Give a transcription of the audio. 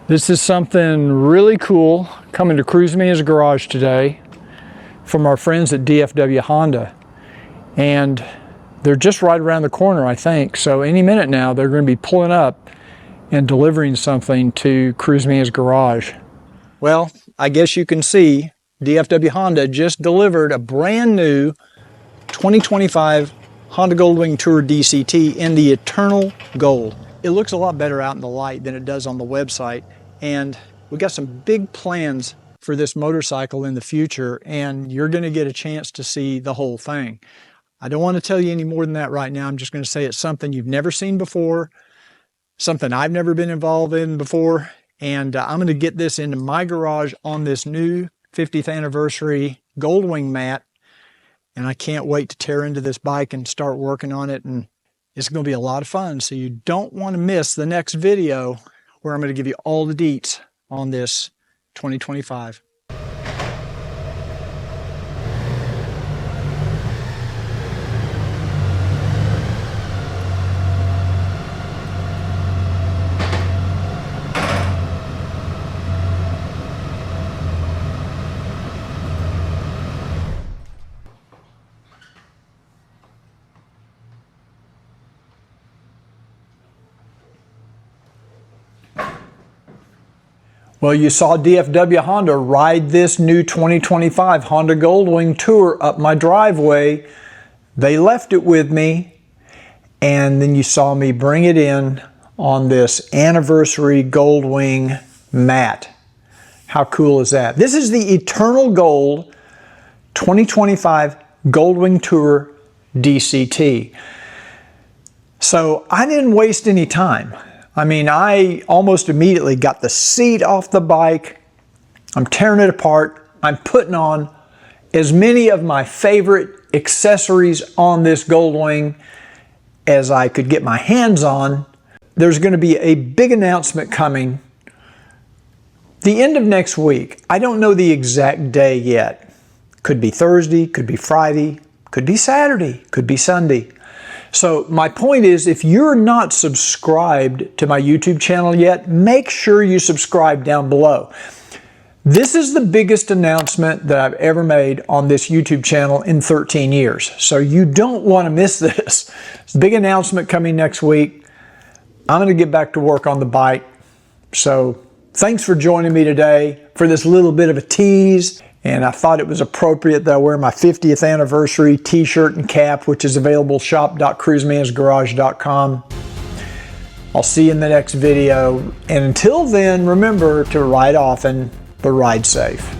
This is something really cool coming to Cruiseman's Garage today from our friends at DFW Honda. And they're just right around the corner, I think. So any minute now, they're going to be pulling up and delivering something to Cruiseman's Garage. Well, I guess you can see DFW Honda just delivered a brand new 2025 Honda Goldwing Tour DCT in the Eternal Gold. It looks a lot better out in the light than it does on the website, and we got some big plans for this motorcycle in the future, and you're going to get a chance to see the whole thing. I don't want to tell you any more than that right now. I'm just going to say it's something you've never seen before, something I've never been involved in before, and I'm going to get this into my garage on this new 50th anniversary Goldwing mat, and I can't wait to tear into this bike and start working on it, and it's going to be a lot of fun. So you don't want to miss the next video where I'm going to give you all the deets on this 2025. Well, you saw DFW Honda ride this new 2025 Honda Goldwing Tour up my driveway. They left it with me, and then you saw me bring it in on this anniversary Goldwing mat. How cool is that? This is the Eternal Gold 2025 Goldwing Tour DCT. So I didn't waste any time. I mean, I almost immediately got the seat off the bike. I'm tearing it apart. I'm putting on as many of my favorite accessories on this Goldwing as I could get my hands on. There's going to be a big announcement coming the end of next week. I don't know the exact day yet. Could be Thursday, could be Friday, could be Saturday, could be Sunday. So my point is, if you're not subscribed to my YouTube channel yet, make sure you subscribe down below. This is the biggest announcement that I've ever made on this YouTube channel in 13 years. So you don't want to miss this. It's a big announcement coming next week. I'm going to get back to work on the bike. So thanks for joining me today for this little bit of a tease. And I thought it was appropriate that I wear my 50th anniversary t-shirt and cap, which is available shop.cruisemansgarage.com. I'll see you in the next video. And until then, remember to ride often, but ride safe.